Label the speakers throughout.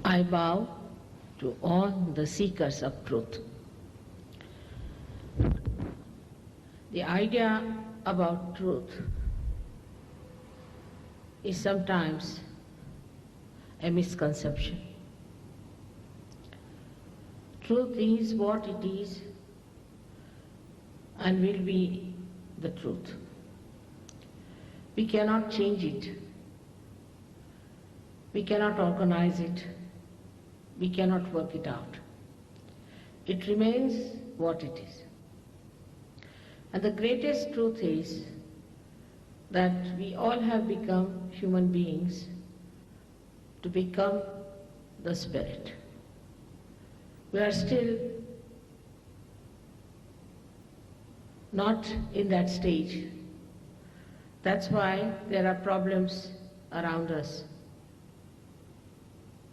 Speaker 1: I bow to all the seekers of truth. The idea about truth is sometimes a misconception. Truth is what it is and will be the truth. We cannot change it. We cannot organize it. We cannot work it out. It remains what it is. And the greatest truth is that we all have become human beings to become the spirit. We are still not in that stage. That's why there are problems around us.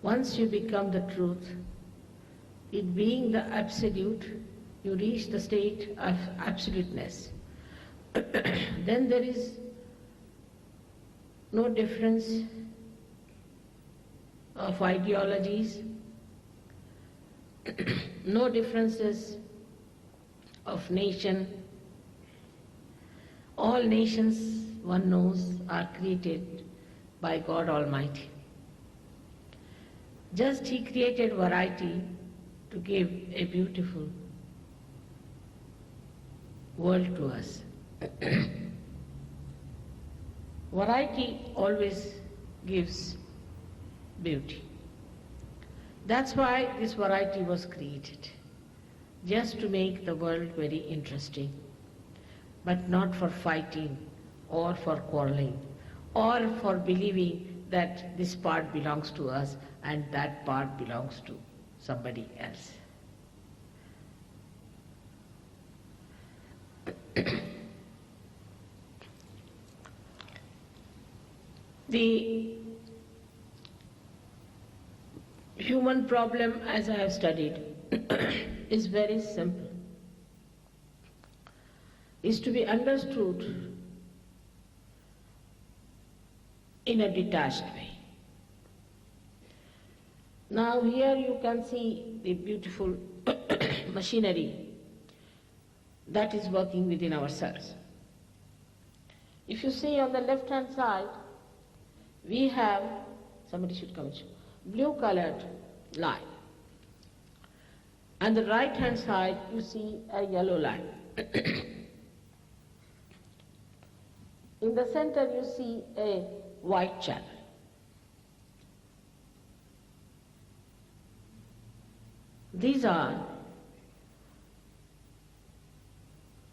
Speaker 1: Once you become the truth, it being the absolute, you reach the state of absoluteness. Then there is no difference of ideologies, no differences of nation. All nations, one knows, are created by God Almighty. Just He created variety to give a beautiful world to us. Variety always gives beauty. That's why this variety was created, just to make the world very interesting, but not for fighting or for quarreling or for believing that this part belongs to us and that part belongs to somebody else. The human problem, as I have studied, is very simple. Is to be understood in a detached way. Now here you can see the beautiful machinery that is working within ourselves. If you see on the left hand side, we have, somebody should come and show, blue colored line. And the right hand side you see a yellow line. In the center you see a white channel. These are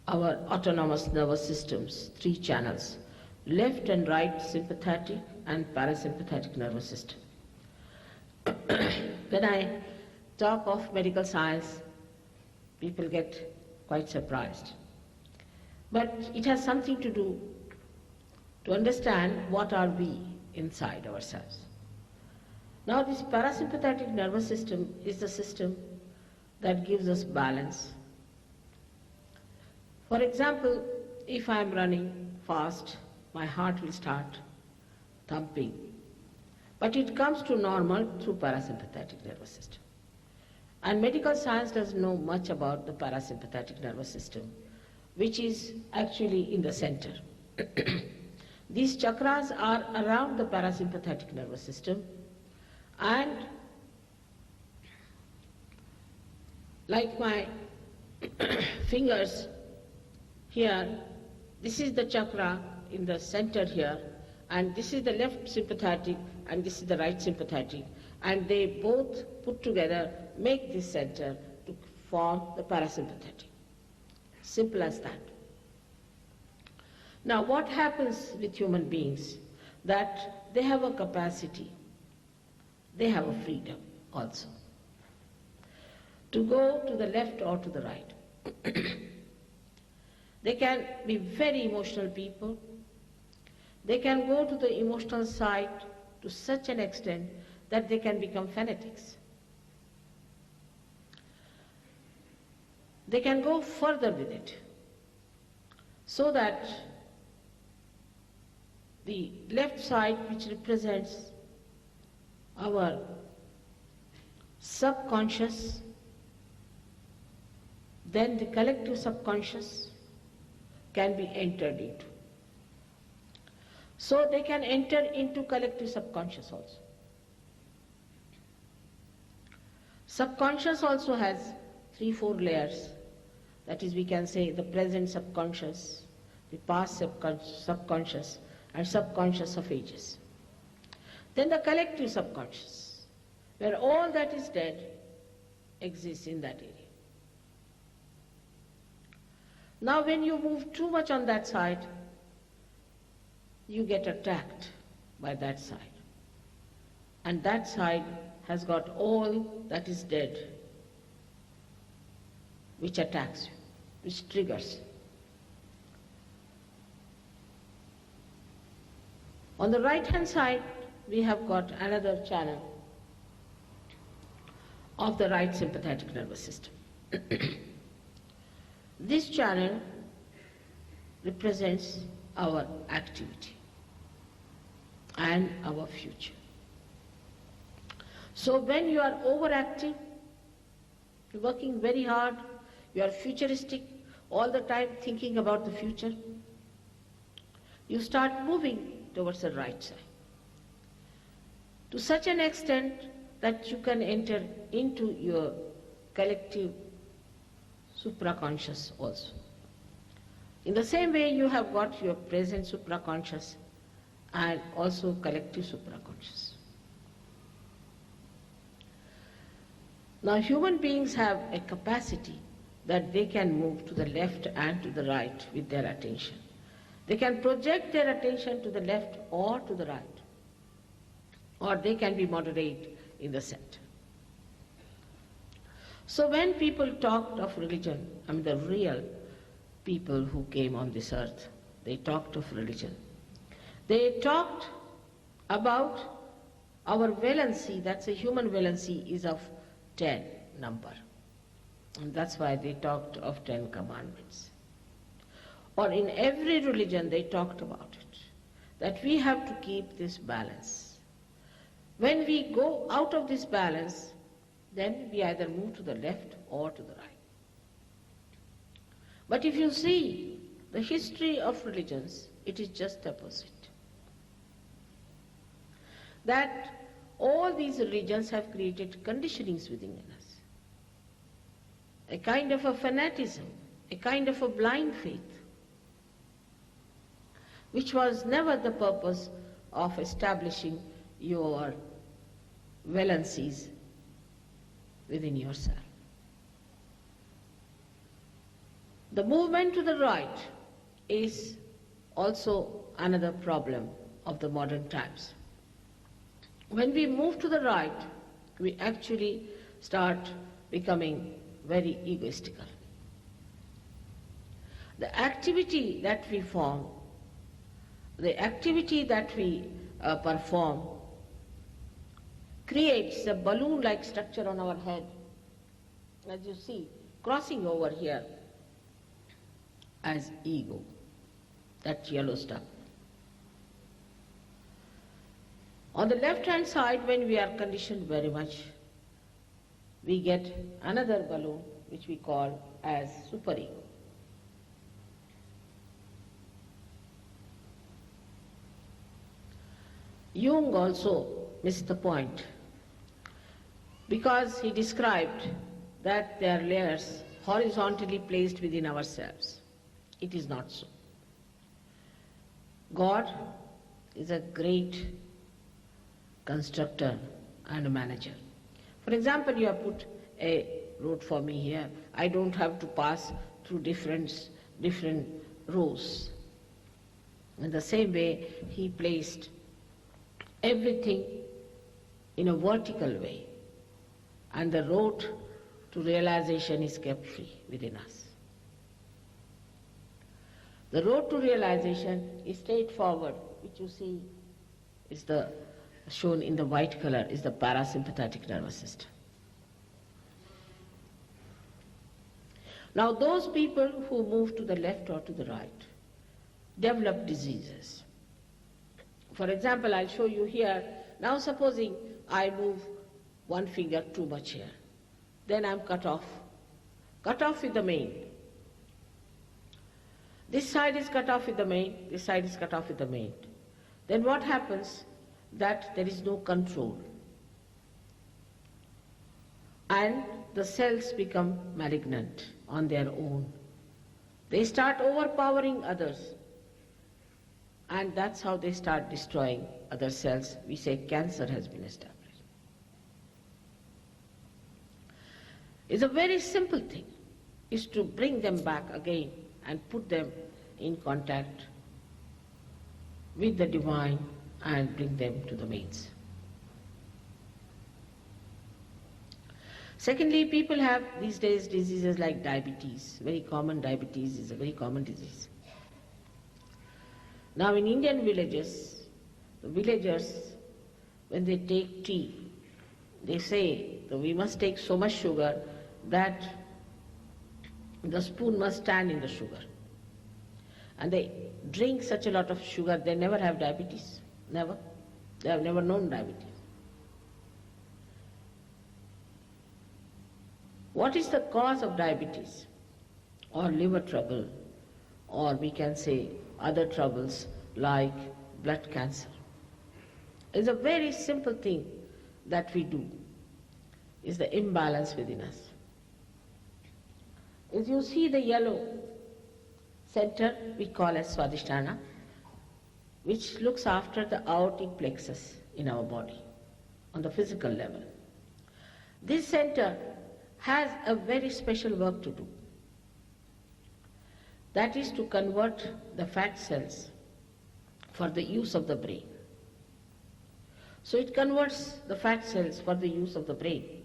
Speaker 1: our autonomous nervous systems, 3 channels, left and right sympathetic and parasympathetic nervous system. When I talk of medical science, people get quite surprised. But it has something to do to understand what are we inside ourselves. Now this parasympathetic nervous system is the system that gives us balance. For example, if I am running fast, my heart will start thumping. But it comes to normal through parasympathetic nervous system. And medical science doesn't know much about the parasympathetic nervous system, which is actually in the center. These chakras are around the parasympathetic nervous system, and like my fingers here, this is the chakra in the center here, and this is the left sympathetic and this is the right sympathetic, and they both put together make this center to form the parasympathetic. Simple as that. Now what happens with human beings? That they have a capacity, they have a freedom also, to go to the left or to the right. They can be very emotional people. They can go to the emotional side to such an extent that they can become fanatics. They can go further with it, so that the left side, which represents our subconscious, then the collective subconscious can be entered into. So they can enter into collective subconscious also. Subconscious also has 3-4 layers. That is, we can say the present subconscious, the past subconscious, and subconscious of ages. Then the collective subconscious, where all that is dead exists in that area. Now when you move too much on that side, you get attacked by that side. And that side has got all that is dead, which attacks you, which triggers. On the right hand side, we have got another channel of the right sympathetic nervous system. This channel represents our activity and our future. So when you are overactive, you're working very hard, you are futuristic, all the time thinking about the future, you start moving towards the right side, to such an extent that you can enter into your collective supraconscious also. In the same way, you have got your present supraconscious and also collective supraconscious. Now human beings have a capacity that they can move to the left and to the right with their attention. They can project their attention to the left or to the right, or they can be moderate in the center. So when people talked of religion, I mean the real people who came on this earth, they talked of religion. They talked about our valency, that's a human valency, is of 10 number. And that's why they talked of 10 commandments. Or in every religion they talked about it, that we have to keep this balance. When we go out of this balance, then we either move to the left or to the right. But if you see the history of religions, it is just the opposite. That all these religions have created conditionings within us. A kind of a fanaticism, a kind of a blind faith, which was never the purpose of establishing your valencies within yourself. The movement to the right is also another problem of the modern times. When we move to the right, we actually start becoming very egoistical. The activity that we form, the activity that we perform creates a balloon-like structure on our head, as you see, crossing over here as ego, that yellow stuff. On the left-hand side, when we are conditioned very much, we get another balloon which we call as superego. Jung also missed the point, because he described that there are layers horizontally placed within ourselves. It is not so. God is a great constructor and a manager. For example, you have put a road for me here. I don't have to pass through different rows. In the same way, he placed everything in a vertical way, and the road to realization is kept free within us. The road to realization is straightforward, which you see is shown in the white color, is the parasympathetic nervous system. Now those people who move to the left or to the right develop diseases. For example, I'll show you here. Now supposing I move one finger too much here, then I'm cut off with the main. This side is cut off with the main, this side is cut off with the main. Then what happens? That there is no control. And the cells become malignant on their own. They start overpowering others. And that's how they start destroying other cells. We say cancer has been established. It's a very simple thing, is to bring them back again and put them in contact with the divine and bring them to the mains. Secondly, people have these days diseases like diabetes. Very common. Diabetes is a very common disease. Now in Indian villages, the villagers, when they take tea, they say that we must take so much sugar that the spoon must stand in the sugar. And they drink such a lot of sugar, they never have diabetes. Never. They have never known diabetes. What is the cause of diabetes or liver trouble, or we can say other troubles like blood cancer? It's a very simple thing that we do, is the imbalance within us. As you see the yellow center we call as Swadhisthana, which looks after the aortic plexus in our body on the physical level. This center has a very special work to do. That is to convert the fat cells for the use of the brain. So it converts the fat cells for the use of the brain.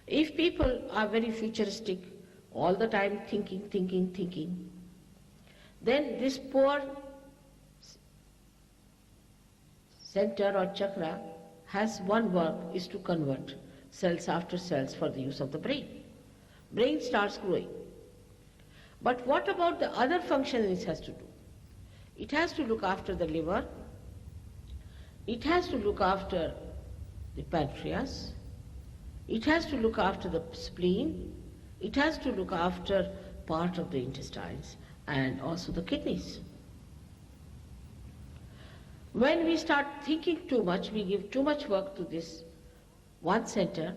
Speaker 1: If people are very futuristic, all the time thinking, then this poor center or chakra has one work, is to convert cells after cells for the use of the brain. Brain starts growing. But what about the other functions it has to do? It has to look after the liver, it has to look after the pancreas, it has to look after the spleen, it has to look after part of the intestines and also the kidneys. When we start thinking too much, we give too much work to this one center,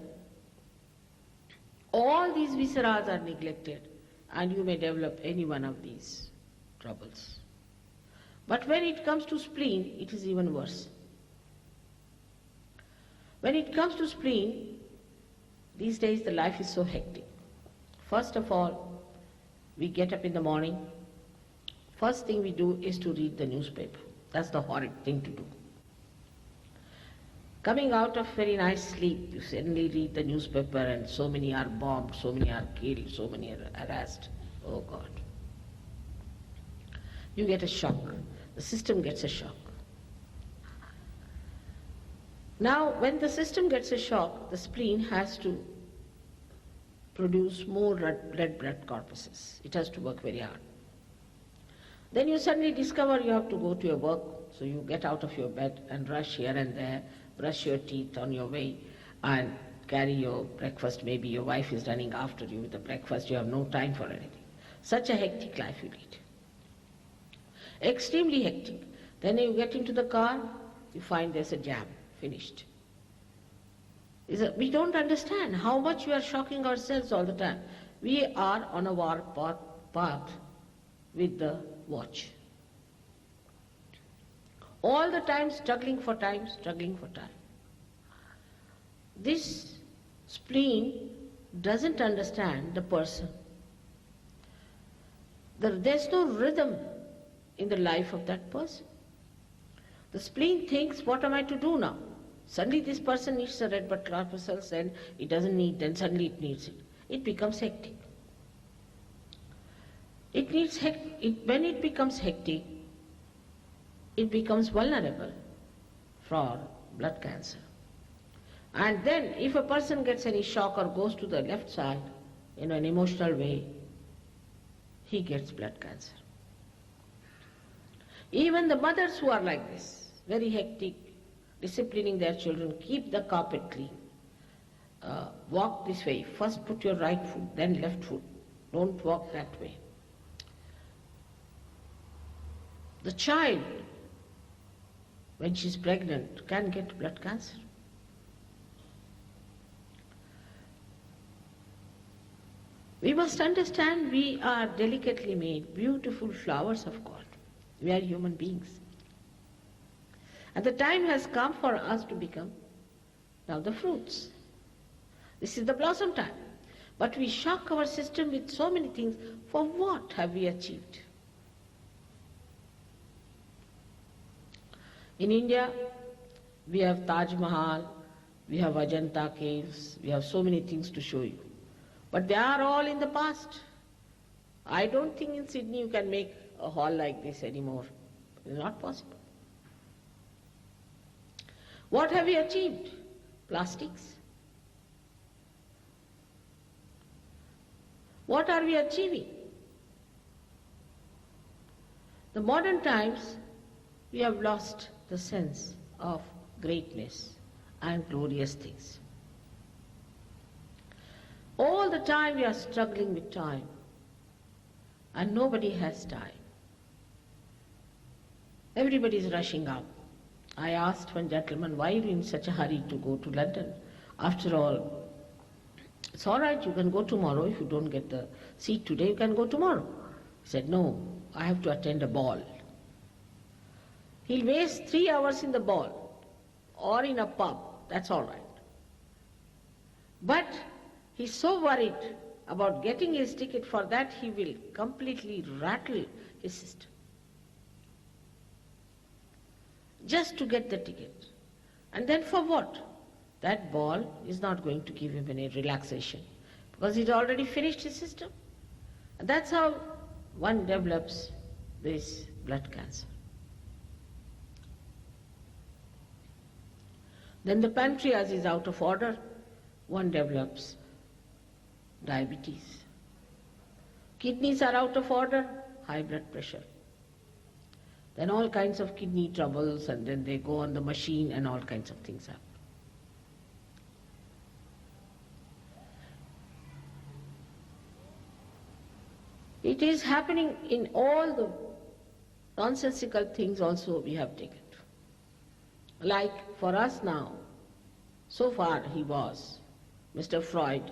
Speaker 1: all these viscerals are neglected and you may develop any one of these troubles. But when it comes to spleen, it is even worse. When it comes to spleen, these days the life is so hectic. First of all, we get up in the morning, first thing we do is to read the newspaper. That's the horrid thing to do. Coming out of very nice sleep, you suddenly read the newspaper and so many are bombed, so many are killed, so many are harassed. Oh God. You get a shock. The system gets a shock. Now, when the system gets a shock, the spleen has to produce more red blood corpuscles. It has to work very hard. Then you suddenly discover you have to go to your work, so you get out of your bed and rush here and there, brush your teeth on your way and carry your breakfast. Maybe your wife is running after you with the breakfast, you have no time for anything. Such a hectic life you lead. Extremely hectic. Then you get into the car, you find there's a jam, finished. We don't understand how much we are shocking ourselves all the time. We are on a war path with the watch. All the time struggling for time. This spleen doesn't understand the person. There's no rhythm in the life of that person. The spleen thinks, what am I to do now? Suddenly this person needs the red blood corpuscles and it doesn't need, then suddenly it needs it. It becomes hectic. When it becomes hectic, it becomes vulnerable for blood cancer. And then if a person gets any shock or goes to the left side in an emotional way, he gets blood cancer. Even the mothers who are like this, very hectic, disciplining their children, keep the carpet clean. Walk this way. First put your right foot, then left foot. Don't walk that way. The child, when she's pregnant, can get blood cancer. We must understand we are delicately made, beautiful flowers of God. We are human beings. And the time has come for us to become now the fruits. This is the blossom time. But we shock our system with so many things. For what have we achieved? In India, we have Taj Mahal, we have Ajanta caves, we have so many things to show you. But they are all in the past. I don't think in Sydney you can make a hall like this anymore. It's not possible. What have we achieved? Plastics. What are we achieving? The modern times, we have lost the sense of greatness and glorious things. All the time we are struggling with time, and nobody has time. Everybody is rushing out. I asked one gentleman, why are you in such a hurry to go to London? After all, it's all right, you can go tomorrow. If you don't get the seat today, you can go tomorrow. He said, no, I have to attend a ball. He'll waste 3 hours in the ball or in a pub, that's all right. But he's so worried about getting his ticket, for that he will completely rattle his system just to get the ticket. And then for what? That ball is not going to give him any relaxation because he's already finished his system. And that's how one develops this blood cancer. Then the pancreas is out of order, one develops diabetes. Kidneys are out of order, high blood pressure. Then all kinds of kidney troubles, and then they go on the machine and all kinds of things happen. It is happening in all the nonsensical things also we have taken. Like for us now, so far Mr. Freud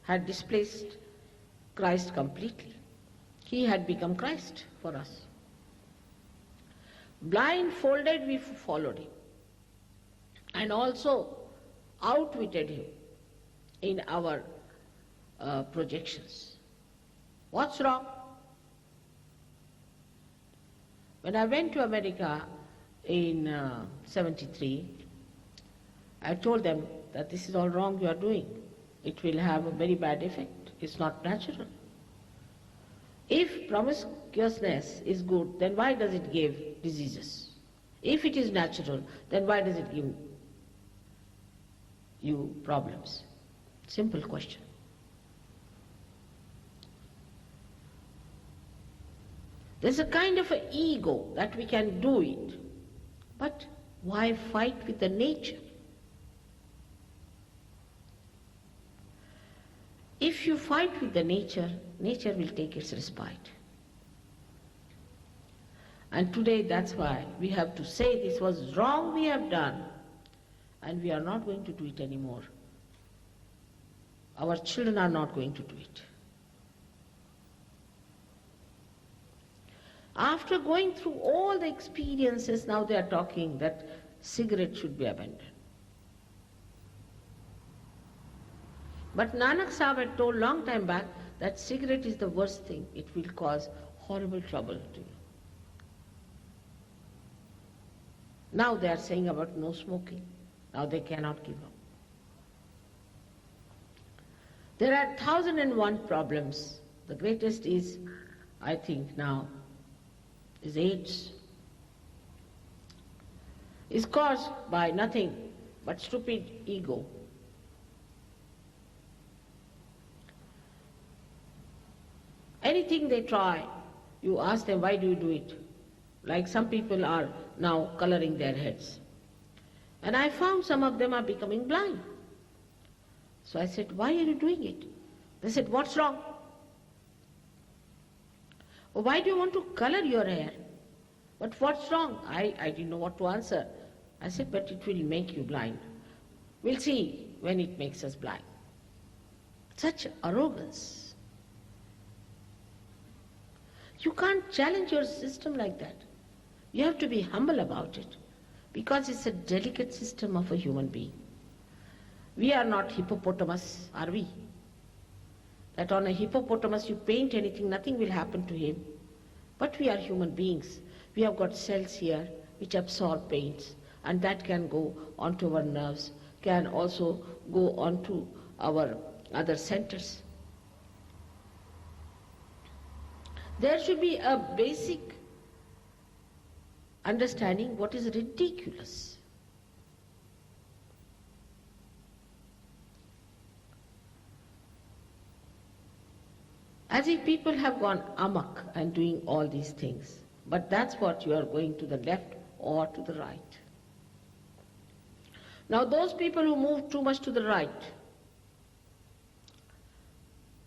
Speaker 1: had displaced Christ completely. He had become Christ for us. Blindfolded we followed him and also outwitted him in our projections. What's wrong? When I went to America in 73, I told them that this is all wrong you are doing. It will have a very bad effect. It's not natural. If promiscuousness is good, then why does it give diseases? If it is natural, then why does it give you problems? Simple question. There's a kind of an ego that we can do it, but why fight with the nature? If you fight with the nature, nature will take its respite. And today that's why we have to say this was wrong we have done, and we are not going to do it anymore. Our children are not going to do it. After going through all the experiences, now they are talking that cigarette should be abandoned. But Nanak Sahib had told long time back that cigarette is the worst thing. It will cause horrible trouble to you. Now they are saying about no smoking. Now they cannot give up. There are 1,001 problems. The greatest is, I think now, is AIDS. It's caused by nothing but stupid ego. Anything they try, you ask them, why do you do it? Like some people are now coloring their heads. And I found some of them are becoming blind. So I said, why are you doing it? They said, what's wrong? Oh, why do you want to color your hair? But what's wrong? I didn't know what to answer. I said, but it will make you blind. We'll see when it makes us blind. Such arrogance. You can't challenge your system like that. You have to be humble about it, because it's a delicate system of a human being. We are not hippopotamus, are we? That on a hippopotamus you paint anything, nothing will happen to him. But we are human beings. We have got cells here which absorb paints, and that can go onto our nerves, can also go onto our other centers. There should be a basic understanding what is ridiculous. As if people have gone amok and doing all these things. But that's what you are going to the left or to the right. Now those people who move too much to the right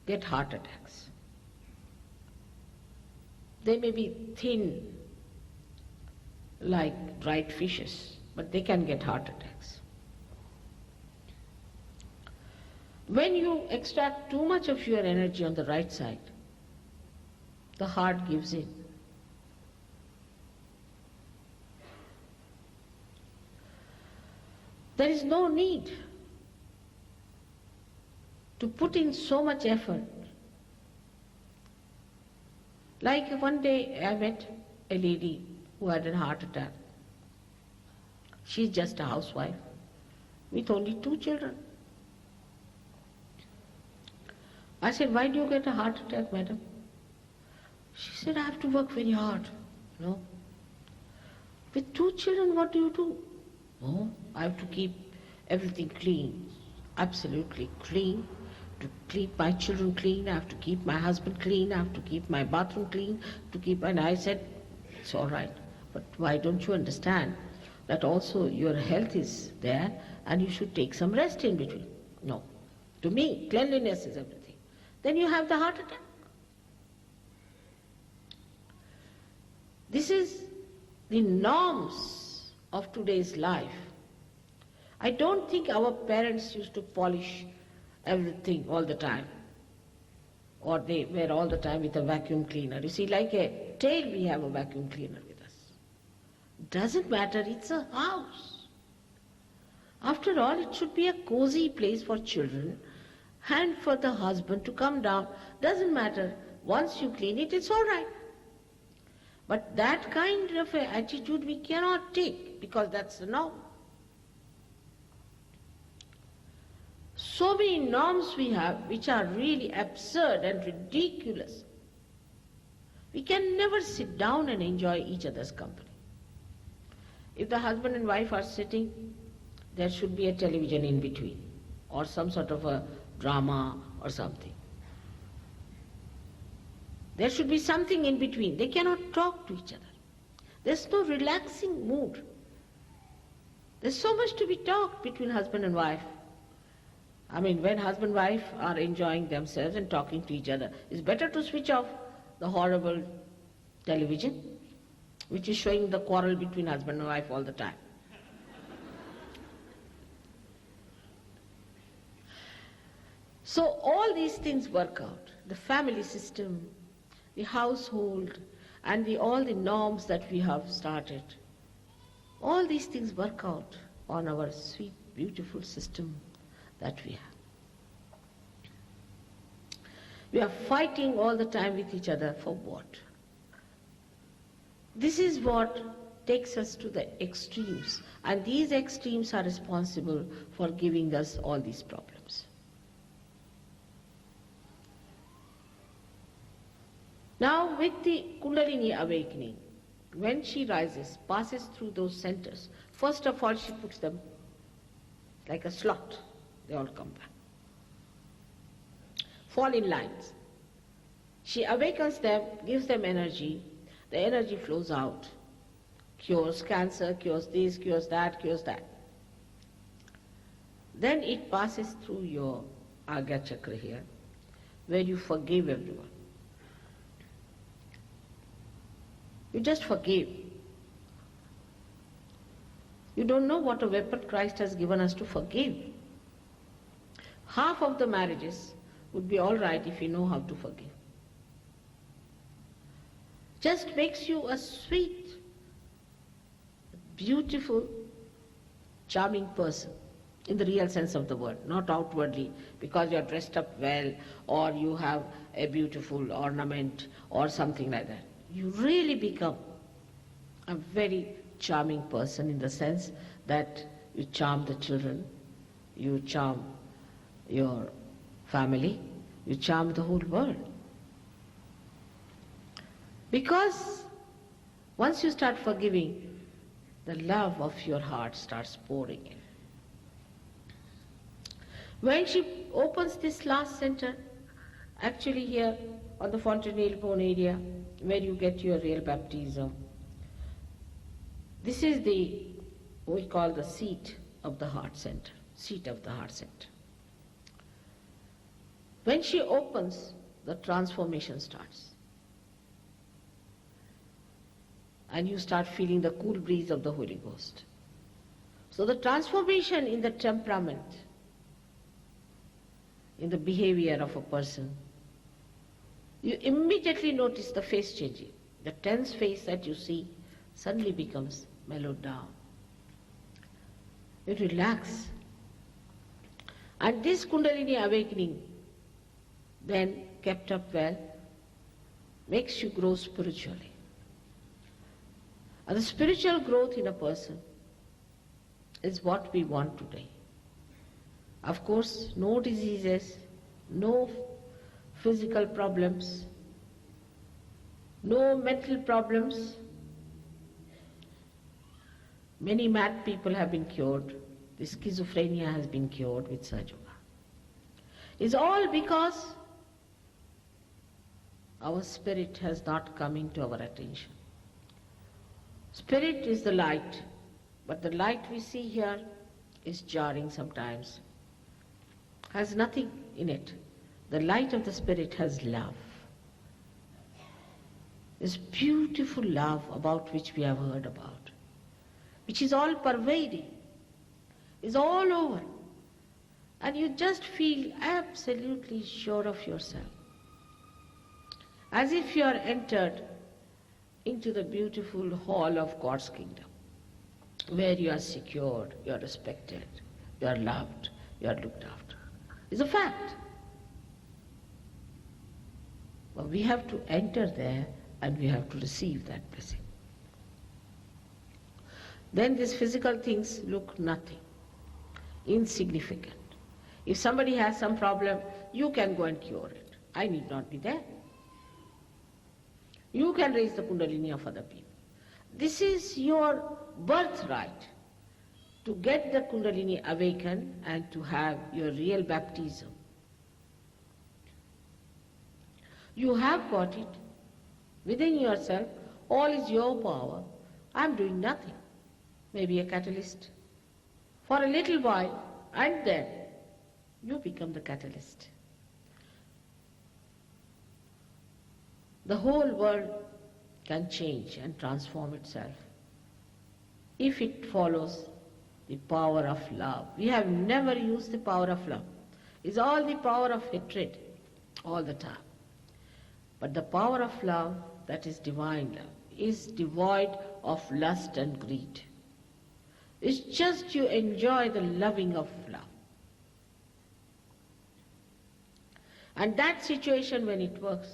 Speaker 1: get heart attacks. They may be thin like dried fishes, but they can get heart attacks. When you extract too much of your energy on the right side, the heart gives in. There is no need to put in so much effort. Like one day I met a lady who had a heart attack. She's just a housewife with only 2 children. I said, why do you get a heart attack, madam? She said, I have to work very hard. No. With 2 children, what do you do? Oh, I have to keep everything clean, absolutely clean. To keep my children clean, I have to keep my husband clean, I have to keep my bathroom clean, and I said, it's all right, but why don't you understand that also your health is there and you should take some rest in between? No. To me, cleanliness is everything. Then you have the heart attack. This is the norms of today's life. I don't think our parents used to polish everything all the time, or they were all the time with a vacuum cleaner. You see, like a tail, we have a vacuum cleaner with us. Doesn't matter, it's a house. After all, it should be a cozy place for children and for the husband to come down. Doesn't matter, once you clean it, it's all right. But that kind of an attitude we cannot take, because that's the norm. So many norms we have which are really absurd and ridiculous. We can never sit down and enjoy each other's company. If the husband and wife are sitting, there should be a television in between, or some sort of a drama or something. There should be something in between. They cannot talk to each other. There's no relaxing mood. There's so much to be talked between husband and wife. I mean, when husband and wife are enjoying themselves and talking to each other, it's better to switch off the horrible television, which is showing the quarrel between husband and wife all the time. So all these things work out. The family system, the household, and all the norms that we have started. All these things work out on our sweet, beautiful system that we have. We are fighting all the time with each other for what? This is what takes us to the extremes, and these extremes are responsible for giving us all these problems. Now with the Kundalini awakening, when she rises, passes through those centers, first of all she puts them like a slot. They all come back. Fall in lines. She awakens them, gives them energy, the energy flows out, cures cancer, cures this, cures that, cures that. Then it passes through your Agya Chakra here, where you forgive everyone. You just forgive. You don't know what a weapon Christ has given us to forgive. Half of the marriages would be all right if you know how to forgive. Just makes you a sweet, beautiful, charming person in the real sense of the word, not outwardly because you're dressed up well or you have a beautiful ornament or something like that. You really become a very charming person in the sense that you charm the children, you charm your family, you charm the whole world. Because once you start forgiving, the love of your heart starts pouring in. When she opens this last center, actually here on the Fontenelle bone area, where you get your real baptism, this is we call the seat of the heart center, seat of the heart center. When she opens, the transformation starts. And you start feeling the cool breeze of the Holy Ghost. So the transformation in the temperament, in the behavior of a person, you immediately notice the face changing. The tense face that you see suddenly becomes mellowed down. You relax. And this Kundalini awakening, then kept up well, makes you grow spiritually. And the spiritual growth in a person is what we want today. Of course, no diseases, no physical problems, no mental problems. Many mad people have been cured. The schizophrenia has been cured with Sahaja Yoga. It's all because our spirit has not come into our attention. Spirit is the light, but the light we see here is jarring sometimes, has nothing in it. The light of the Spirit has love. This beautiful love about which we have heard about, which is all pervading, is all over. And you just feel absolutely sure of yourself. As if you are entered into the beautiful hall of God's kingdom, where you are secured, you are respected, you are loved, you are looked after. It's a fact. But we have to enter there and we have to receive that blessing. Then these physical things look nothing, insignificant. If somebody has some problem, you can go and cure it. I need not be there. You can raise the Kundalini of other people. This is your birthright, to get the Kundalini awakened and to have your real baptism. You have got it within yourself. All is your power. I am doing nothing. Maybe a catalyst for a little while, and then you become the catalyst. The whole world can change and transform itself if it follows the power of love. We have never used the power of love. It's all the power of hatred all the time. But the power of love, that is divine love, is devoid of lust and greed. It's just you enjoy the loving of love. And that situation, when it works,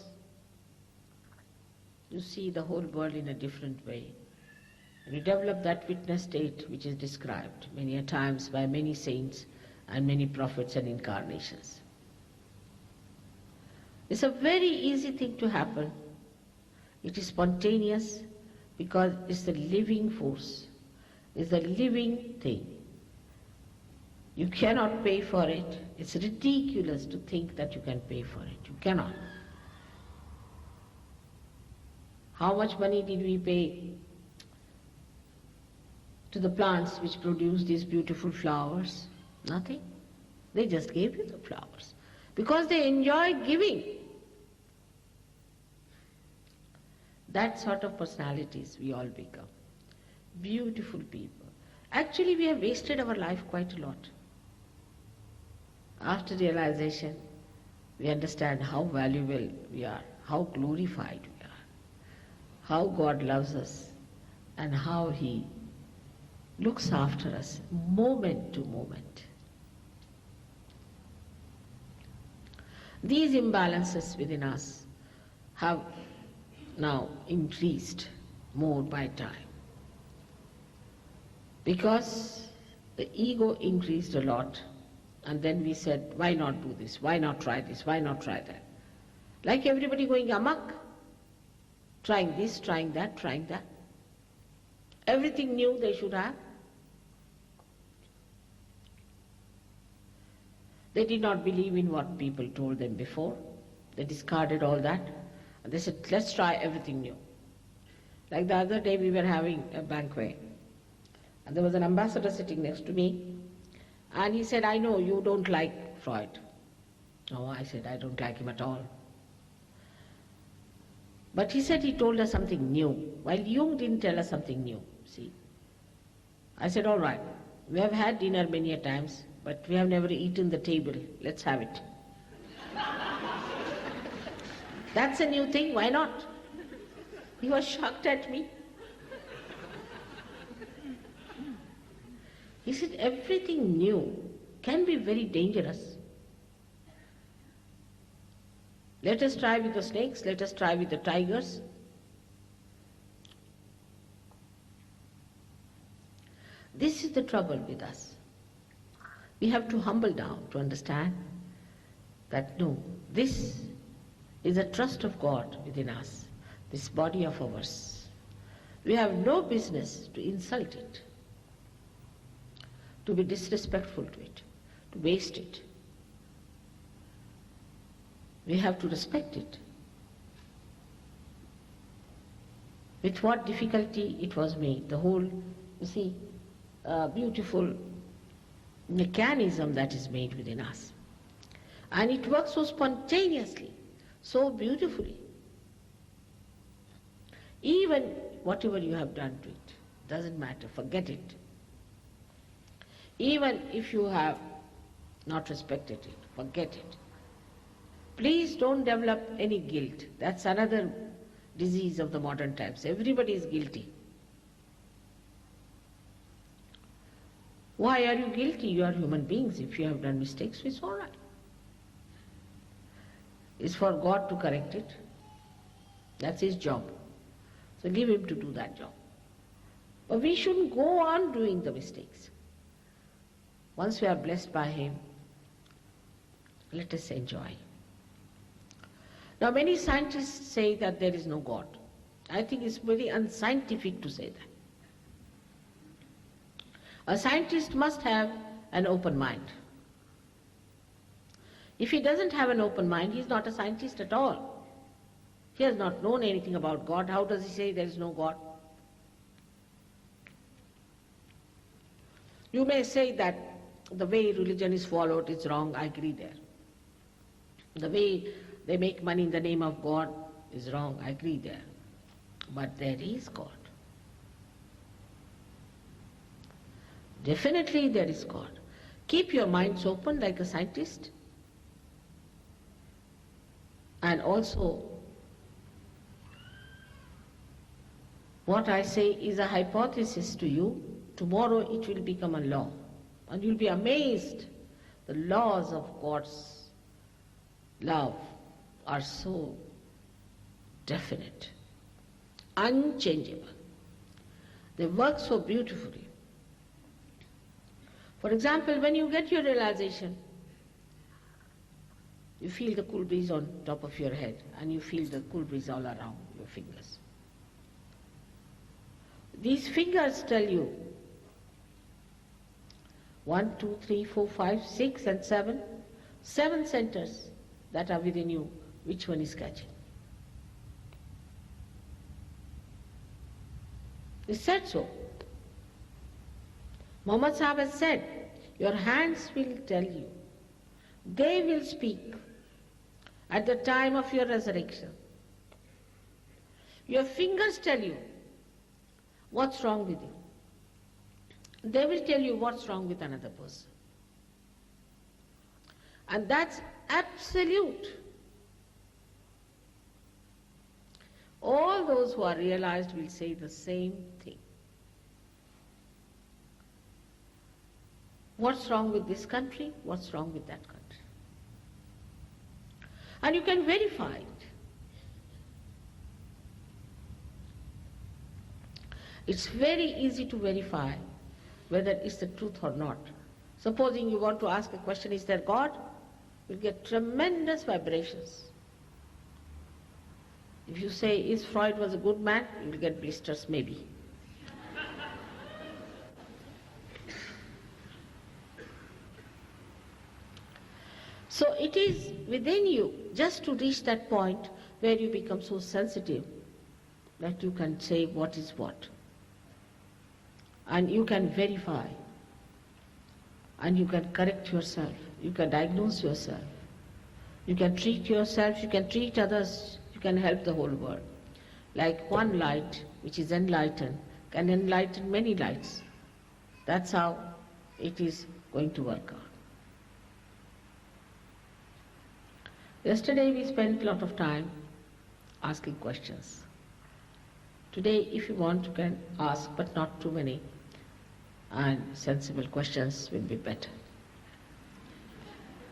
Speaker 1: you see the whole world in a different way. You develop that witness state which is described many a times by many saints and many prophets and incarnations. It's a very easy thing to happen. It is spontaneous because it's the living force. It's the living thing. You cannot pay for it. It's ridiculous to think that you can pay for it. You cannot. How much money did we pay to the plants which produce these beautiful flowers? Nothing. They just gave you the flowers because they enjoy giving. That sort of personalities we all become. Beautiful people. Actually, we have wasted our life quite a lot. After realization, we understand how valuable we are, how glorified we are, how God loves us, and how He looks after us moment to moment. These imbalances within us have now increased more by time, because the ego increased a lot, and then we said, why not do this, why not try this, why not try that? Like everybody going amok, trying this, trying that, trying that. Everything new they should have. They did not believe in what people told them before. They discarded all that. And they said, let's try everything new. Like the other day we were having a banquet. And there was an ambassador sitting next to me. And he said, I know you don't like Freud. No, I said, I don't like him at all. But he said he told us something new, while Jung didn't tell us something new, see. I said, all right, we have had dinner many a times, but we have never eaten the table. Let's have it. That's a new thing, why not? He was shocked at me. He said, everything new can be very dangerous. Let us try with the snakes, let us try with the tigers. This is the trouble with us. We have to humble down to understand that no, this is a trust of God within us, this body of ours. We have no business to insult it, to be disrespectful to it, to waste it. We have to respect it. With what difficulty it was made, the whole, you see, beautiful mechanism that is made within us. And it works so spontaneously, so beautifully. Even whatever you have done to it, doesn't matter, forget it. Even if you have not respected it, forget it. Please don't develop any guilt. That's another disease of the modern times. Everybody is guilty. Why are you guilty? You are human beings. If you have done mistakes, it's all right. It's for God to correct it. That's His job. So leave Him to do that job. But we shouldn't go on doing the mistakes. Once we are blessed by Him, let us enjoy. Now many scientists say that there is no God. I think it's very unscientific to say that. A scientist must have an open mind. If he doesn't have an open mind, he is not a scientist at all. He has not known anything about God. How does he say there is no God? You may say that the way religion is followed is wrong, I agree there. The way they make money in the name of God is wrong, I agree there. But there is God. Definitely there is God. Keep your minds open like a scientist. And also, what I say is a hypothesis to you. Tomorrow it will become a law. And you'll be amazed. The laws of God's love are so definite, unchangeable. They work so beautifully. For example, when you get your realization, you feel the cool breeze on top of your head and you feel the cool breeze all around your fingers. These fingers tell you 1, 2, 3, 4, 5, 6 and 7, 7 centers that are within you, which one is catching. It's said so. Muhammad Sahib has said, your hands will tell you. They will speak at the time of your resurrection. Your fingers tell you what's wrong with you. They will tell you what's wrong with another person. And that's absolute. All those who are realized will say the same thing. What's wrong with this country? What's wrong with that country? And you can verify it. It's very easy to verify whether it's the truth or not. Supposing you want to ask a question, is there God? You'll get tremendous vibrations. If you say, is Freud was a good man? You'll get blisters maybe. So it is within you just to reach that point where you become so sensitive that you can say what is what. And you can verify. And you can correct yourself. You can diagnose yourself. You can treat yourself, you can treat others, you can help the whole world. Like one light, which is enlightened, can enlighten many lights. That's how it is going to work out. Yesterday we spent a lot of time asking questions. Today, if you want, you can ask, but not too many. And sensible questions will be better.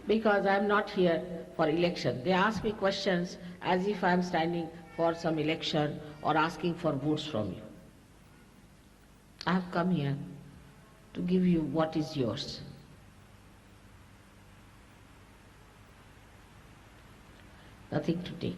Speaker 1: Because I'm not here for election. They ask me questions as if I'm standing for some election or asking for votes from you. I have come here to give you what is yours. Nothing to take.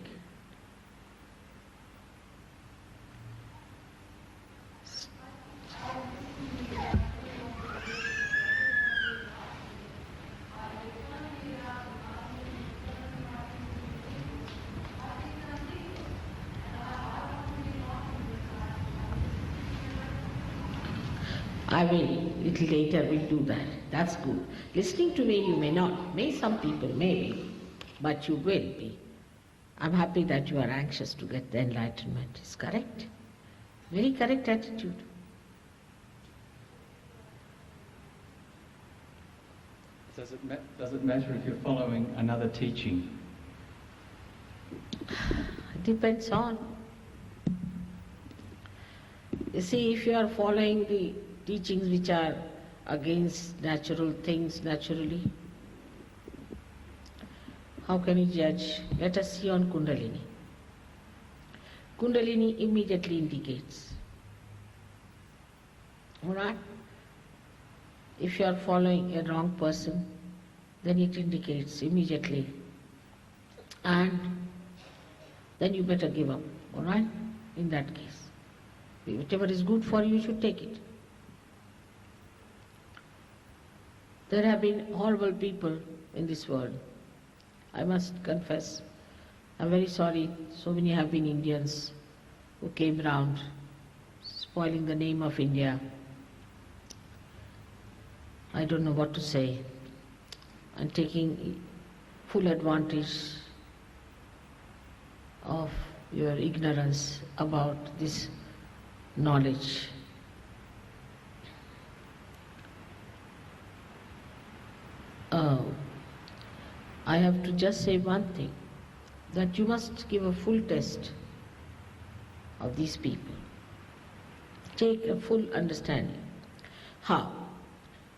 Speaker 1: I will, little later will do that. That's good. Listening to me you may not, some people may be, but you will be. I'm happy that you are anxious to get the enlightenment. It's correct. Very correct attitude.
Speaker 2: Does it matter if you're following another teaching?
Speaker 1: It depends on. You see, if you are following the teachings which are against natural things naturally, how can you judge? Let us see on Kundalini. Kundalini immediately indicates. Alright? If you are following a wrong person, then it indicates immediately. And then you better give up. Alright? In that case. Whatever is good for you, you should take it. There have been horrible people in this world. I must confess, I'm very sorry, so many have been Indians who came round spoiling the name of India. I don't know what to say, and taking full advantage of your ignorance about this knowledge. I have to just say one thing, that you must give a full test of these people. Take a full understanding. How?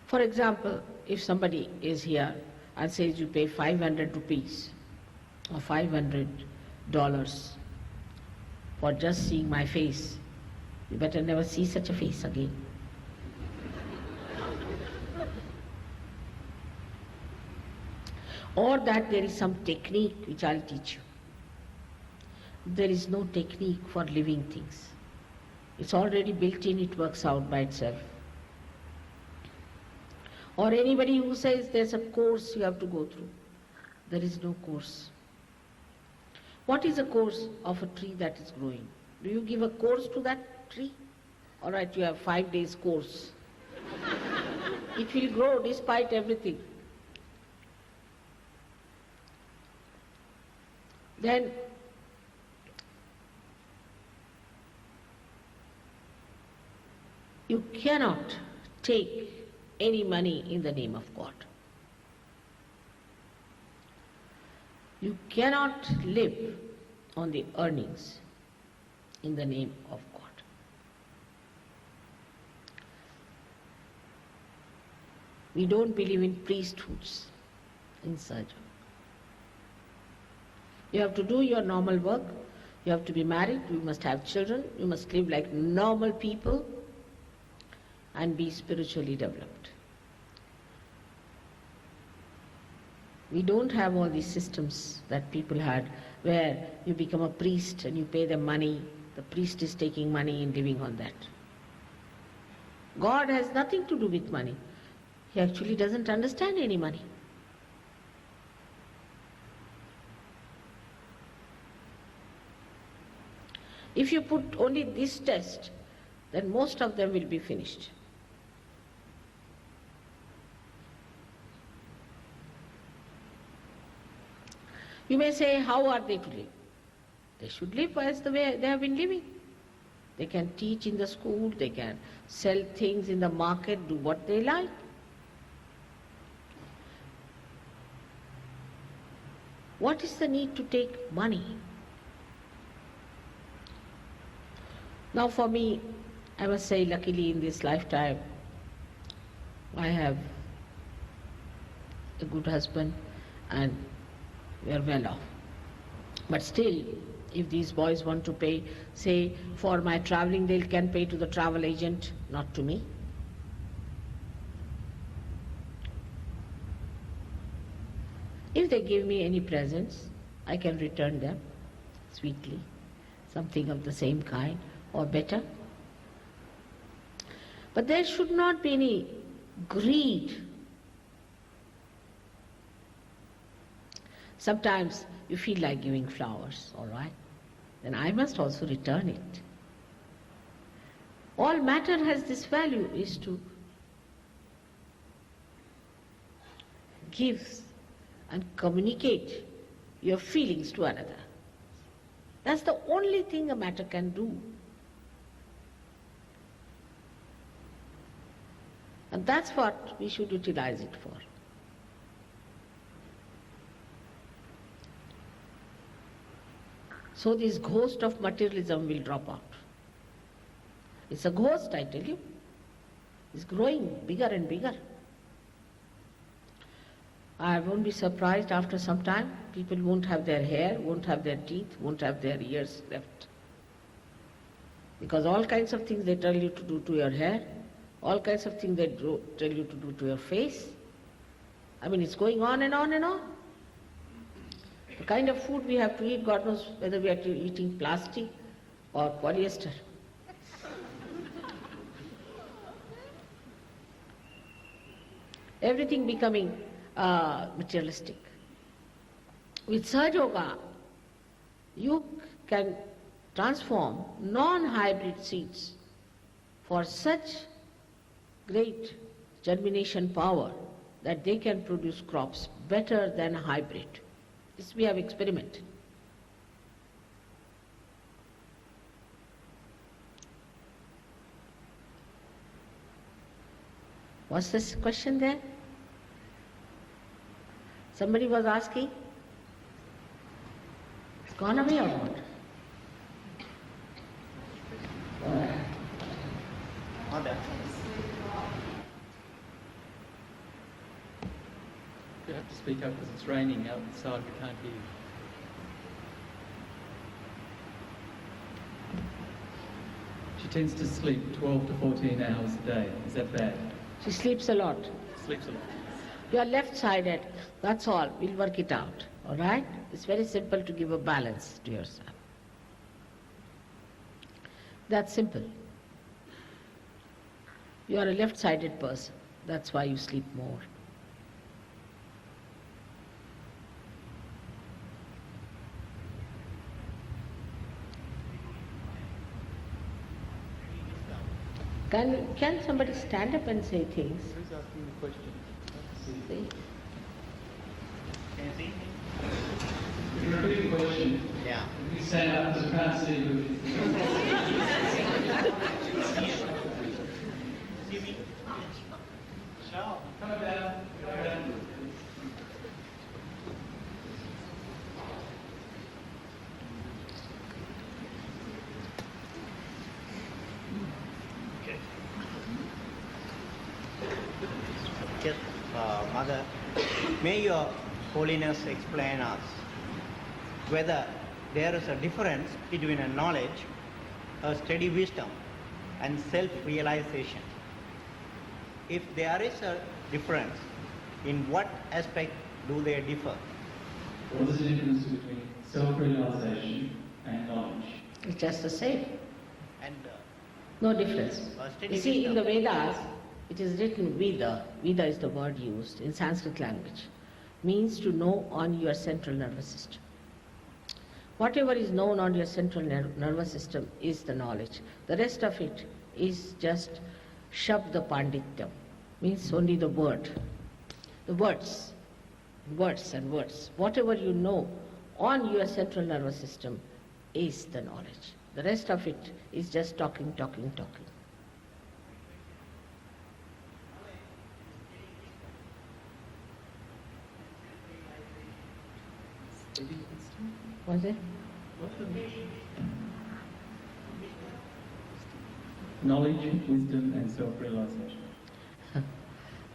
Speaker 1: For example, if somebody is here and says you pay 500 rupees or $500 for just seeing my face, you better never see such a face again. Or that there is some technique which I'll teach you. There is no technique for living things. It's already built in, it works out by itself. Or anybody who says there's a course you have to go through. There is no course. What is a course of a tree that is growing? Do you give a course to that tree? All right, you have 5 days course. it will grow despite everything. Then you cannot take any money in the name of God. You cannot live on the earnings in the name of God. We don't believe in priesthoods in Sahaja. You have to do your normal work, you have to be married, you must have children, you must live like normal people and be spiritually developed. We don't have all these systems that people had where you become a priest and you pay them money, the priest is taking money and living on that. God has nothing to do with money. He actually doesn't understand any money. If you put only this test, then most of them will be finished. You may say, how are they to live? They should live as the way they have been living. They can teach in the school, they can sell things in the market, do what they like. What is the need to take money? Now for me, I must say, luckily in this lifetime, I have a good husband and we are well off. But still, if these boys want to pay, say for my traveling, they can pay to the travel agent, not to me. If they give me any presents, I can return them sweetly, something of the same kind or better. But there should not be any greed. Sometimes you feel like giving flowers, all right? Then I must also return it. All matter has this value, is to give and communicate your feelings to another. That's the only thing a matter can do. And that's what we should utilize it for. So this ghost of materialism will drop out. It's a ghost, I tell you. It's growing bigger and bigger. I won't be surprised after some time, people won't have their hair, won't have their teeth, won't have their ears left. Because all kinds of things they tell you to do to your hair, all kinds of things they tell you to do to your face. I mean, it's going on and on and on. The kind of food we have to eat, God knows whether we are eating plastic or polyester. Everything becoming materialistic. With Sahaja Yoga, you can transform non-hybrid seeds for such great germination power that they can produce crops better than a hybrid. This we have experimented. What's this question there? Somebody was asking? It's gone away or what?
Speaker 2: You have to speak up because it's raining outside, we can't hear you. She tends to sleep 12 to 14 hours a day. Is that bad?
Speaker 1: She sleeps a lot.
Speaker 2: Sleeps a lot.
Speaker 1: You are left-sided, that's all. We'll work it out, all right? It's very simple to give a balance to yourself. That's simple. You are a left-sided person. That's why you sleep more. Can somebody stand up and say things?
Speaker 2: Who's asking the question?
Speaker 1: See?
Speaker 3: Can you see?
Speaker 2: If you repeat the question,
Speaker 3: Yeah.
Speaker 2: you stand up because we can't see who it is.
Speaker 3: See me? Shout.
Speaker 2: Come down. Come down.
Speaker 3: Just, Mother, may Your Holiness explain us whether there is a difference between a knowledge, a steady wisdom, and self-realization. If there is a difference, in what aspect do they differ?
Speaker 2: What is the difference between self-realization and knowledge?
Speaker 1: It's just the same.
Speaker 3: And
Speaker 1: No difference.
Speaker 3: steady
Speaker 1: You see, in the
Speaker 3: wisdom.
Speaker 1: Vedas, it is written Veda. Veda is the word used in Sanskrit language. Means to know on your central nervous system. Whatever is known on your central nervous system is the knowledge. The rest of it is just Shabda Pandityam. Means only the word. The words. Words and words. Whatever you know on your central nervous system is the knowledge. The rest of it is just talking. Was it?
Speaker 2: Knowledge, wisdom, and self-realization.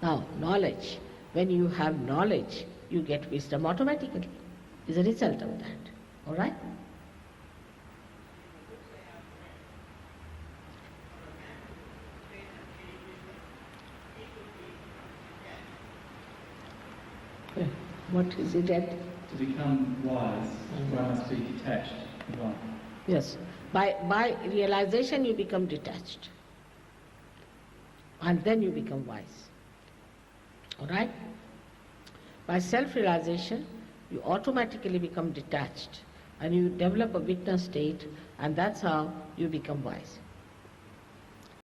Speaker 1: Now, knowledge. When you have knowledge, you get wisdom automatically. Is a result of that. All right? What is it at?
Speaker 2: To become wise, one must be detached from life.
Speaker 1: Yes. By realization you become detached. And then you become wise. All right? By self-realization, you automatically become detached and you develop a witness state, and that's how you become wise.